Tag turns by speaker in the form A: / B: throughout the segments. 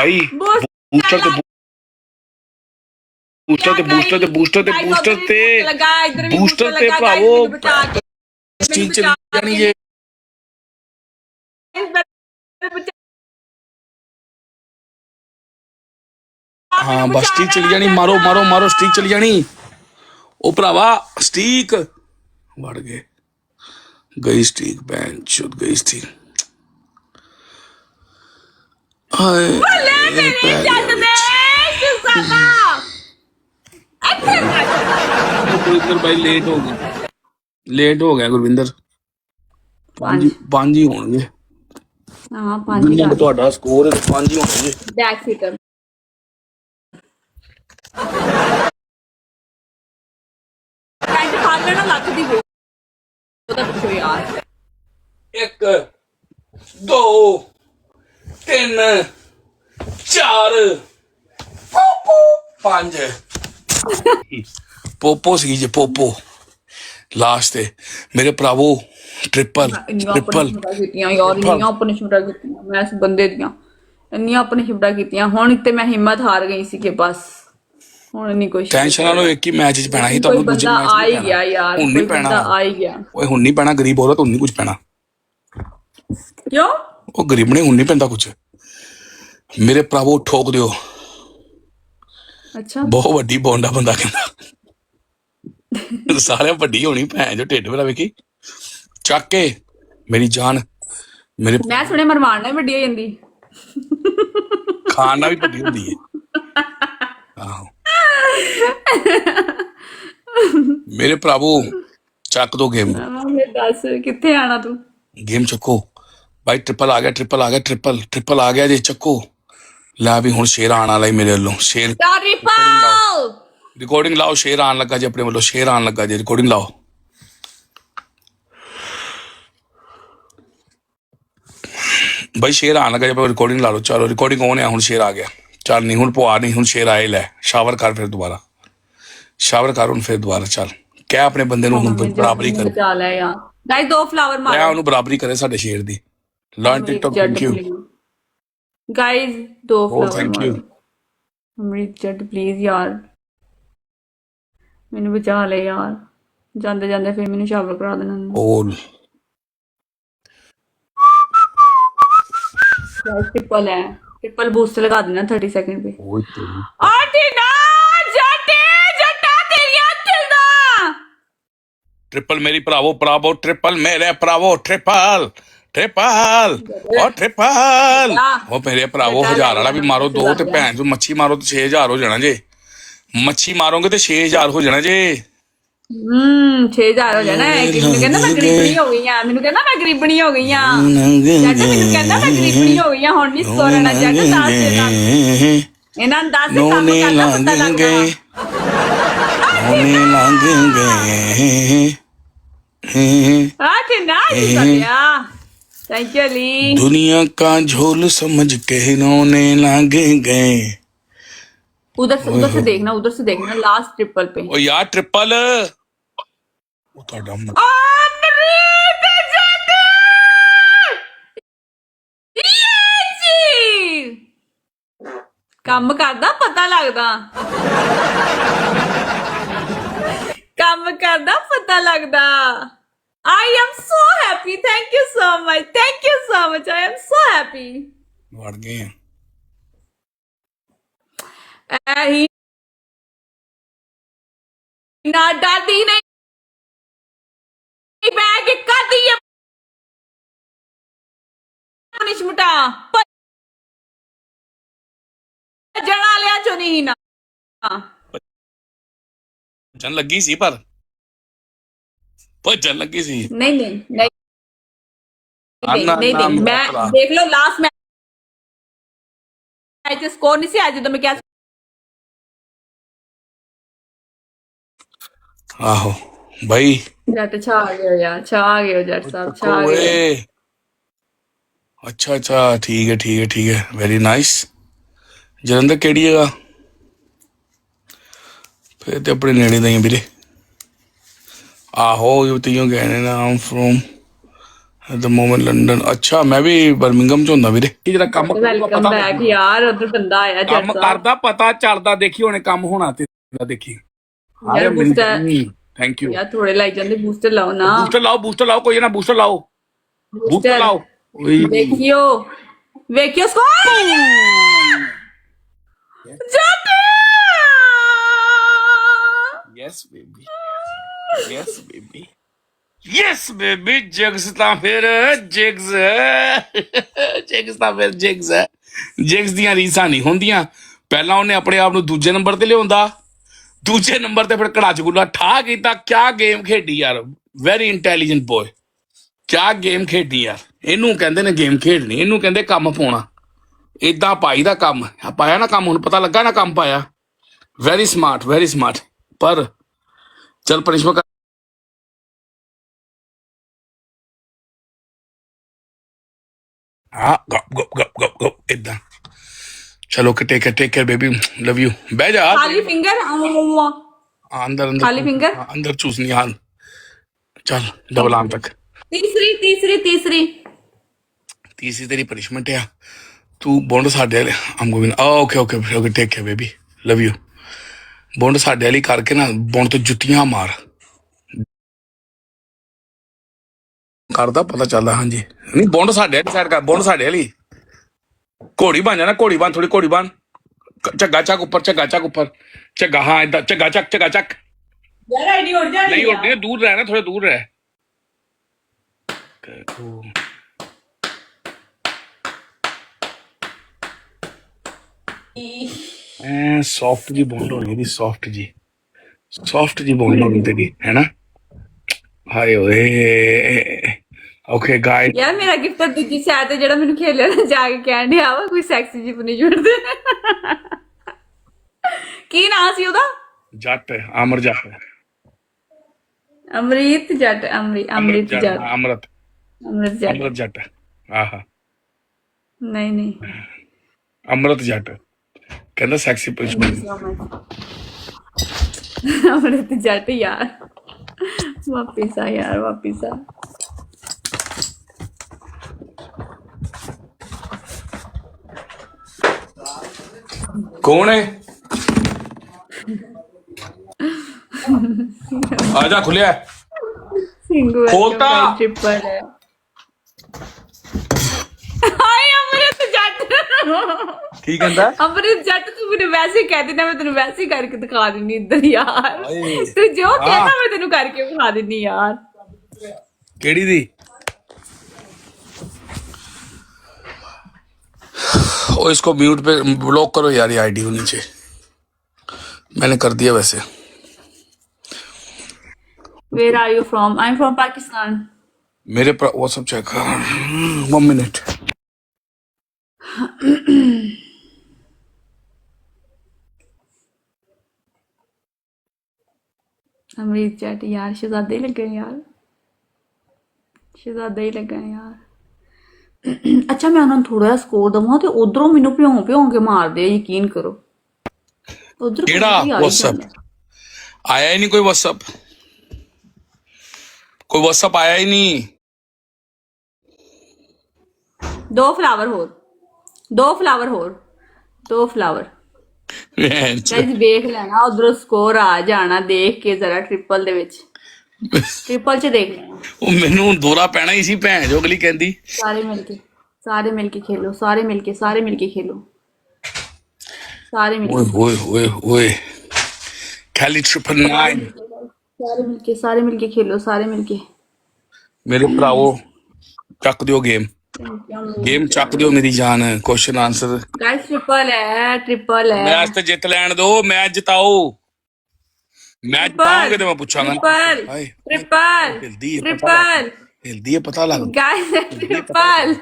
A: भाई बूस्टर ते बूस्टर ते बूस्टर ते बूस्टर ते बूस्टर ते बूस्टर ते भरावो स्टीक चली जानी जे हाँ बस स्टीक चली जानी मारो मारो मारो स्टीक चली जानी ओ भरावा स्टीक वड़ गए गई स्टीक बैंड शुद्ध गई स्टीक हाय गुरविंदर भाई लेट हो गया गुरविंदर पांच ही होंगे
B: हाँ 5 ही
A: ਤੁਹਾਡਾ ਸਕੋਰ 5 ਹੀ ਹੋਣਗੇ
B: बैक सीटर ਪੈਂਟ ਖਾ ਲੈਣਾ ਲੱਖ ਦੀ ਉਹਦਾ ਪੁੱਛੋ ਯਾਰ
A: 1 2 3 4 5 ਪੋਪੋ ਸੀ ਜੇ ਪੋਪੋ ਲਾਸਟ ਤੇ ਮੇਰੇ ਭਰਾਵੋ ਟ੍ਰਿਪਲ
B: ਕੀਤੀਆਂ ਯਾਰ ਇੰਨੀਆਂ ਪਨਿਸ਼ਮੈਂਟਾਂ ਕੀਤੀਆਂ ਮੈਂ ਇਸ ਬੰਦੇ ਦੀਆਂ ਇੰਨੀਆਂ ਪਨਿਸ਼ਮੈਂਟਾਂ ਕੀਤੀਆਂ ਹੁਣ ਤੇ ਮੈਂ ਹਿੰਮਤ ਹਾਰ ਗਈ ਸੀ ਕਿ ਬਸ ਹੁਣ ਨਹੀਂ ਕੁਛ
A: ਟੈਨਸ਼ਨ ਨਾਲ ਇੱਕ ਹੀ ਮੈਚ 'ਚ ਪੈਣਾ ਸੀ
B: ਤੁਹਾਨੂੰ ਦੂਜੇ ਮੈਚ 'ਚ ਆ ਹੀ ਗਿਆ ਯਾਰ
A: ਹੁਣ ਨਹੀਂ ਪੈਣਾ
B: ਆ ਹੀ ਗਿਆ
A: ਓਏ ਹੁਣ ਨਹੀਂ ਪੈਣਾ ਗਰੀਬ ਔਰਤ ਹੁਣ ਨਹੀਂ ਕੁਝ ਪੈਣਾ
B: ਕਿਉਂ
A: ਉਹ ਗਰੀਬ ਨੇ ਹੁਣ ਨਹੀਂ ਪੈਂਦਾ ਕੁਝ ਮੇਰੇ ਭਰਾਵੋ ਠੋਕ ਦਿਓ
B: ਅੱਛਾ
A: ਬਹੁਤ ਵੱਡੀ ਬੋਂਡਾ ਬੰਦਾ ਕਹਿੰਦਾ ਸਾਰਿਆਂ ਵੱਡੀ ਹੋਣੀ ਭੈਣ ਜੋ ਢਿੱਡ ਮੇਰਾ ਵੇਖੀ ਚੱਕ ਕੇ ਮੇਰੀ ਜਾਨ ਮੇਰੇ
B: ਮੈਂ ਸੁਣਿਆ ਮਰਵਾਨ ਨਾਲ ਵੱਡੀ ਹੋ ਜਾਂਦੀ
A: ਖਾਣ ਨਾਲ ਵੀ ਵੱਡੀ ਹੁੰਦੀ ਹੈ ਆਹੋ ਮੇਰੇ ਭਰਾਵੋ ਚੱਕ ਦੋ ਗੇਮ
B: ਮੈਂ ਦੱਸ ਕਿੱਥੇ ਆਣਾ ਤੂੰ
A: ਗੇਮ ਚੱਕੋ ਭਾਈ ਟ੍ਰਿਪਲ ਆ ਗਿਆ ਟ੍ਰਿਪਲ ਆ ਗਿਆ ਜੇ ਚੱਕੋ ਲੈ ਵੀ ਹੁਣ ਸ਼ੇਰ ਆਣ ਵਾਲਾ ਮੇਰੇ ਵੱਲੋਂ ਸ਼ੇਰ ਰਿਕਾਰਡਿੰਗ ਲਾਓ ਸ਼ੇਰ ਆਣ ਲੱਗਾ ਜੇ ਆਪਣੇ ਵੱਲੋਂ ਸ਼ੇਰ ਆਣ ਲੱਗਾ ਜੇ ਰਿਕਾਰਡਿੰਗ ਲਾਓ भाई शेर आने लगा जब रिकॉर्डिंग ला लो चलो रिकॉर्डिंग ऑन है हुन शेर आ गया चल नहीं हुन पुआ नहीं हुन शेर आए ले शावर कर फिर दोबारा शावर कर हुन फिर दोबारा चल क्या अपने बंदे नु हुन बराबरी कर
B: चल है यार गाइस 2 फ्लावर मारो
A: मैं उन्हें बराबरी करे साडे शेर दी learn TikTok thank you
B: guys 2 flower
A: thank you
B: हमारी जट प्लीज यार मैंने बचा ले यार जांदे जांदे फिर मैंने शावर करा देना
A: बोल
B: ट्रिपल है ट्रिपल बूस्ट लगा देना 30 सेकंड पे
A: ओए तेरी
B: आटिना जटे जटा तेरी तिलदा
A: ट्रिपल मेरी भरावो भरावो ट्रिपल मेरे भरावो ट्रिपल ट्रिपल ओ ट्रिपल ओ मेरे भरावो 1000 वाला भी मारो 2 ते भैन चो मच्छी मारो तो 6000 हो जाना जे मच्छी मारोगे तो 6000 हो जाना जे
B: 6000 ਹੋ ਜਾਣਾ ਹੈ ਕਿ ਮੈਨੂੰ ਕਹਿੰਦਾ ਮੈਂ ਗਰੀਬਣੀ ਹੋ ਗਈ ਆ ਮੈਨੂੰ ਕਹਿੰਦਾ ਮੈਂ ਗਰੀਬਣੀ ਹੋ ਗਈ ਆ ਜੱਟ ਮੈਨੂੰ ਕਹਿੰਦਾ ਮੈਂ ਗਰੀਬਣੀ ਹੋ ਗਈ ਆ ਹੁਣ ਨਹੀਂ ਸੋਰਣਾ ਜੱਟ ਦੱਸ ਦੇ ਇਹਨਾਂ ਨੂੰ ਦੱਸ ਕੰਮ ਕਰਨਾ ਪਤਾ ਲੱਗਦਾ
A: ਹੋਣੇ ਲੰਘ ਗਏ
B: ਆ ਕਿ ਨਾ ਕਰਿਆ ਥੈਂਕ ਯੂ ਲੀ
A: दुनिया का झोल समझ के रोने लग गए
B: उधर से देखना लास्ट ट्रिपल पे
A: ओ यार ट्रिपल ਉਹ ਤੁਹਾਡਾ
B: ਕੰਮ ਕਰਦਾ ਪਤਾ ਲੱਗਦਾ ਕੰਮ ਕਰਦਾ ਪਤਾ ਲੱਗਦਾ I am so happy thank you so much I am so happy
A: ਵੜ ਗਏ
B: ਐਹੀ ਨਾ ਡਰਦੀ ਨਹੀਂ ਬੈਗ ਕਰਦੀ ਹੈ ਪਨਿਸ਼ਮੈਂਟਾ ਜਣਾ ਲਿਆ ਚੋ ਨਹੀਂ ਨਾ
A: ਭੱਜਣ ਲੱਗੀ ਸੀ ਪਰ ਭੱਜਣ ਲੱਗੀ ਸੀ
B: ਨਹੀਂ ਮੈਂ ਦੇਖ ਲਓ ਲਾਸਟ ਮੈਚ ਸਕੋਰ ਨਹੀਂ ਸੀ ਅੱਜ ਜਦੋਂ ਮੈਂ ਕਿਹਾ
A: ਆਹੋ ਭਾਈ
B: ਜੱਟ ਛਾ ਗਏ ਯਾਰ ਛਾ ਗਏ ਜੱਟ ਸਾਹਿਬ ਛਾ ਗਏ
A: ਅੱਛਾ ਠੀਕ ਹੈ ਵੈਰੀ ਨਾਈਸ ਜਲੰਧਰ ਕਿਹੜੀ ਜਗ੍ਹਾ ਫਿਰ ਤੇ ਆਪਣੇ ਨੇੜੇ ਦਾ ਹੀ ਵੀਰੇ ਆਹੋ ਯੂਤੀਓ ਗਏ ਨੇ ਨਾ ਆਮ ਫਰੋਮ ਦ ਮੋਮੈਂਟ ਲੰਡਨ। ਅੱਛਾ ਮੈਂ ਵੀ ਬਰਮਿੰਗਮ ਚ ਹੁੰਦਾ ਵੀਰੇ। ਇਹ ਜਿਹੜਾ ਕੰਮ ਕਰੂਗਾ
B: ਵੈਲਕਮ
A: ਪਤਾ
B: ਬੈਕ ਯਾਰ, ਉਧਰ ਬੰਦਾ ਆਇਆ
A: ਕੰਮ
B: ਜੱਟ
A: ਕਰਦਾ ਪਤਾ ਚੱਲਦਾ। ਦੇਖੀ ਹੁਣੇ ਕੰਮ ਹੋਣਾ ਤੇ ਦੇਖੀ।
B: ਯਾਰ ਬੂਸਟਰ
A: ਥੈਂਕ ਯੂ।
B: ਯਾਰ ਥੋੜੇ ਲਾਈ ਜਾਂਦੇ, ਬੂਸਟਰ ਲਾਓ ਨਾ।
A: ਬੂਸਟਰ ਲਾਓ ਕੋਈ ਨਾ, ਬੂਸਟਰ ਲਾਓ, ਬੂਸਟਰ ਲਾਓ।
B: ਵੇਖਿਓ ਵੇਖਿਓ ਜੱਟ।
A: Yes baby, yes baby, yes baby. ਜਿਗਸ ਤਾਂ ਫਿਰ ਜਿਗਸ, ਜਿਗਸ ਤਾਂ ਫਿਰ ਜਿਗਸ ਹੈ। ਜਿਗਸ ਦੀਆਂ ਰੀਸਾਂ ਨਹੀਂ ਹੁੰਦੀਆਂ। ਪਹਿਲਾਂ ਉਹਨੇ ਆਪਣੇ ਆਪ ਨੂੰ ਦੂਜੇ ਨੰਬਰ ਤੇ ਲਿਆਉਂਦਾ, ਦੂਜੇ ਨੰਬਰ ਤੇ ਫਿਰ ਘੜਾ ਚਗੁੱਲਾ ਠਾ ਕੀਤਾ। ਕਿਆ ਗੇਮ ਖੇਡੀ ਯਾਰ, ਵੈਰੀ ਇੰਟੈਲੀਜੈਂਟ ਬੋਏ। ਕਿਆ ਗੇਮ ਖੇਡੀ ਯਾਰ। ਇਹਨੂੰ ਕਹਿੰਦੇ ਨੇ ਗੇਮ ਖੇਡਣੀ, ਇਹਨੂੰ ਕਹਿੰਦੇ ਕੰਮ ਪਾਉਣਾ। ਏਦਾਂ ਪਾਈ ਦਾ ਕੰਮ ਪਾਇਆ ਨਾ, ਕੰਮ ਹੁਣ ਪਤਾ ਲੱਗਾ ਨਾ ਕੰਮ ਪਾਇਆ। Very smart, very smart. ਪਰ ਚਲ ਪਨਿਸ਼ਮੈਂਟ ਹਾਂ ਗੱਪ ਗੱਪ ਗੱਪ ਗੱਪ ਗੱਪ ਏਦਾਂ। ਚਲੋ ਕਿ ਟੇਕ ਕੇਅਰ ਬੇਬੀ, ਲਵ ਯੂ। ਬਹਿ ਜਾ
B: ਖਾਲੀ ਫਿੰਗਰ
A: ਅੰਦਰ ਅੰਦਰ,
B: ਖਾਲੀ ਫਿੰਗਰ।
A: ਅੰਦਰ ਚੂਸਨੀ ਹਾਲ। ਚੱਲ ਡਬਲ ਆਮ ਤੱਕ।
B: ਤੀਸਰੀ ਤੀਸਰੀ ਤੀਸਰੀ
A: ਤੀਸਰੀ ਤੇਰੀ ਪਨਿਸ਼ਮੈਂਟ ਆ। ਤੂੰ ਬੌਂਡ ਸਾਡੇ ਵਾਲੇ ਆਮ going. Okay okay okay take care baby, love you. ਬੌਂਡ ਸਾਡੇ ਵਾਲੀ ਕਰਕੇ ਨਾ, ਬੌਂਡ ਤੋਂ ਜੁੱਤੀਆਂ ਮਾਰ ਕਰਦਾ ਪਤਾ ਚੱਲਦਾ। ਹਾਂਜੀ ਨਹੀਂ ਬੌਂਡ ਸਾਡੇ ਵਾਲੀ ਸਾਈਡ ਕਰ, ਬੌਂਡ ਸਾਡੇ ਵਾਲੀ। ਘੋੜੀ ਬਣ ਜਾਣਾ, ਘੋੜੀ ਬਣ, ਥੋੜੀ ਘੋੜੀ ਬਣ। ਝੱਗਾ ਚੱਕ ਉੱਪਰ, ਝੱਗਾ ਚੱਕ ਉੱਪਰ, ਝੱਗਾ। ਹਾਂ ਏਦਾਂ ਝੱਗਾ ਚੱਕ, ਝੱਗਾ ਚੱਕ।
B: ਯਾਰ ਆਈਡੀ ਉੱਡ ਜਾਣੀ
A: ਨਹੀਂ ਉੱਡਦੇ, ਦੂਰ ਰਹਿਣਾ, ਥੋੜਾ ਦੂਰ ਰਹਿ। ਐ ਸੌਫਟ ਜੀ ਬੌਂਡ ਹੋਣੀ ਇਹਦੀ, ਸੌਫਟ ਜੀ, ਸੌਫਟ ਜੀ ਬੌਂਡ ਹੋਣੀ ਤੇਰੀ, ਹੈ ਨਾ। ਹਾਏ ਓਏ। ਓਕੇ ਗਾਇਸ,
B: ਯਾਰ ਮੇਰਾ ਗਿਫਟ ਦੂਜੀ ਸਾਈਡ ਤੇ ਜਿਹੜਾ ਮੈਨੂੰ ਖੇਲਿਆ ਨਾ ਜਾ ਕੇ ਕਹਿਣ ਡਿਆ ਵਾ ਕੋਈ ਸੈਕਸੀ ਜੀ ਪਨਿਸ਼ਮੈਂਟ ਦੇ। ਕੀ ਨਾਂ ਸੀ ਉਹਦਾ?
A: ਜੱਟ ਅਮਰ ਜੱਟ,
B: ਅਮਰੀਤ ਜੱਟ, ਅੰਮ੍ਰਿਤ ਜੱਟ,
A: ਅਮਰਤ,
B: ਅੰਮ੍ਰਿਤ ਜੱਟ।
A: ਅਮਰਤ ਜੱਟ। ਆਹਾ
B: ਨਹੀਂ ਨਹੀਂ
A: ਅਮਰਤ ਜੱਟ ਕਹਿੰਦਾ ਸੈਕਸੀ ਪਨਿਸ਼ਮੈਂਟ।
B: ਅੰਮ੍ਰਿਤ ਜੱਟ ਯਾਰ, ਵਾਪਿਸ ਆ ਯਾਰ, ਵਾਪਿਸ ਆ।
A: ਕੌਣ ਹੈ? ਆ ਜਾ ਖੁੱਲਿਆ
B: ਸਿੰਘੂ
A: ਖੋਲਤਾ।
B: ਟ੍ਰਿਪਲ ਹੈ। ਹਾਏ ਅੰਮ੍ਰਿਤ ਜੱਟ।
A: ਕੀ ਕਹਿੰਦਾ?
B: ਅੰਮ੍ਰਿਤ ਜੱਟ ਤੂੰ ਮੈਨੂੰ ਵੈਸੇ ਕਹਿ ਦੇਣਾ, ਮੈਂ ਤੈਨੂੰ ਵੈਸੇ ਹੀ ਕਰਕੇ ਦਿਖਾ ਦਿੰਨੀ ਇੱਧਰ ਯਾਰ।
A: ਹਾਏ।
B: ਤੂੰ ਜੋ ਕਹਿੰਦਾ ਮੈਂ ਤੈਨੂੰ ਕਰਕੇ ਦਿਖਾ ਦਿੰਨੀ ਯਾਰ।
A: ਕਿਹੜੀ ਦੀ? ओ इसको म्यूट पे ब्लॉक करो यार, ये आईडी हो नीचे। मैंने कर दिया वैसे।
B: Where are you from? I'm from Pakistan.
A: मेरे पर व्हाट्सएप चेक कर 1 मिनट।
B: अमरीत जट यार, शहजादे ही लगे यार, शहजादे ही लगे यार। ਅੱਛਾ ਮੈਂ ਉਹਨਾਂ ਨੂੰ ਥੋੜਾ ਜਿਹਾ ਸਕੋਰ ਦਵਾਂ ਤੇ ਉਧਰੋਂ ਮੈਨੂੰ ਭਿਉਂ ਭਿਉਂ ਕੇ ਮਾਰਦੇ ਆ, ਯਕੀਨ ਕਰੋ। ਉਧਰ
A: ਕਿਹੜਾ WhatsApp ਆਇਆ ਹੀ ਨਹੀਂ? ਕੋਈ WhatsApp, ਕੋਈ WhatsApp ਆਇਆ ਹੀ ਨਹੀਂ।
B: 2 ਫਲਾਵਰ ਹੋਰ, 2 ਫਲਾਵਰ ਹੋਰ, 2 ਫਲਾਵਰ। ਗਾਇਸ ਵੇਖ ਲੈਣਾ ਉਧਰੋਂ ਸਕੋਰ ਆ ਜਾਣਾ, ਦੇਖ ਕੇ ਜ਼ਰਾ ਟ੍ਰਿਪਲ ਦੇ ਵਿੱਚ, ਟ੍ਰਿਪਲ ਚ ਦੇਖ ਲੈਣਾ।
A: ਉਹ ਮੈਨੂੰ ਦੋਰਾ ਪੈਣਾ ਹੀ ਸੀ ਭੈਣ ਜੋ ਅਗਲੀ ਕਹਿੰਦੀ।
B: ਸਾਰੇ ਮਿਲ ਕੇ, ਸਾਰੇ ਮਿਲ ਕੇ ਖੇਲੋ, ਸਾਰੇ ਮਿਲ ਕੇ, ਸਾਰੇ ਮਿਲ ਕੇ ਖੇਲੋ, ਸਾਰੇ ਮਿਲ
A: ਓਏ
B: ਕੇ,
A: ਓਏ ਓਏ ਓਏ ਖਾਲੀ 999।
B: ਸਾਰੇ ਮਿਲ ਕੇ, ਸਾਰੇ ਮਿਲ ਕੇ ਖੇਲੋ, ਸਾਰੇ ਮਿਲ ਕੇ।
A: ਮੇਰੇ ਭਰਾਵੋ ਚੱਕ ਦਿਓ ਗੇਮ, ਗੇਮ ਚੱਕ ਦਿਓ ਮੇਰੀ ਜਾਨ। ਕੁਐਸਚਨ ਆਨਸਰ
B: ਗਾਇਸ ਟ੍ਰਿਪਲ ਹੈ, ਟ੍ਰਿਪਲ ਹੈ।
A: ਮੈਚ ਤੇ ਜਿੱਤ ਲੈਣ ਦਿਓ, ਮੈਚ ਜਿਤਾਓ। ਮੈਚ ਜਿਤਾਓਗੇ ਤੇ ਮੈਂ ਪੁੱਛਾਂਗਾ।
B: ਟ੍ਰਿਪਲ
A: ਹਾਏ
B: ਟ੍ਰਿਪਲ
A: ਹਿਲਦੀ ਹੈ,
B: ਟ੍ਰਿਪਲ
A: ਹਿਲਦੀ ਹੈ, ਪਤਾ ਲੱਗਦਾ।
B: ਗਾਇਸ ਟ੍ਰਿਪਲ,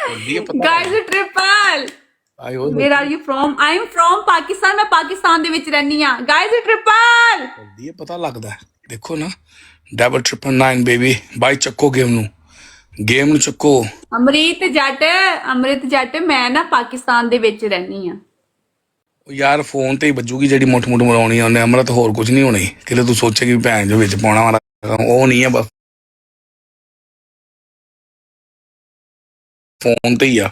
A: ਹਿਲਦੀ ਹੈ, ਪਤਾ
B: ਗਾਇਸ ਟ੍ਰਿਪਲ।
A: ਆਏ ਓਏ
B: Where are you from? I am from Pakistan. ਮੈਂ ਪਾਕਿਸਤਾਨ ਦੇ ਵਿੱਚ ਰਹਿੰਦੀ ਆ। ਗਾਇਸ ਟ੍ਰਿਪਲ
A: ਹਿਲਦੀ ਹੈ, ਪਤਾ ਲੱਗਦਾ। ਦੇਖੋ ਨਾ ਡਬਲ 999 ਬੇਬੀ। ਬਾਈ ਚੱਕੋ ਗੇਮ ਨੂੰ, ਗੇਮ ਨੂੰ ਚੱਕੋ।
B: ਅਮਰੀਤ ਜੱਟ, ਅਮਰੀਤ ਜੱਟ ਮੈਂ ਨਾ ਪਾਕਿਸਤਾਨ ਦੇ ਵਿੱਚ ਰਹਿੰਦੀ ਆ।
A: ਉਹ ਯਾਰ ਫੋਨ ਤੇ ਹੀ ਵੱਜੂਗੀ ਜਿਹੜੀ ਮੁੱਠ ਮੁੱਠ ਮਰਾਉਣੀ ਆ ਉਹਨੇ। ਅਮਰਤ ਹੋਰ ਕੁਝ ਨਹੀਂ ਹੋਣੀ ਕਿਲੇ ਤੂੰ ਸੋਚੇਗੀ ਭੈਣ ਜੋ ਵਿੱਚ ਪਾਉਣਾ ਵਾਲਾ ਉਹ ਨਹੀਂ ਆ ਬਸ। ਫੋਨ ਤੇ ਹੀ ਆ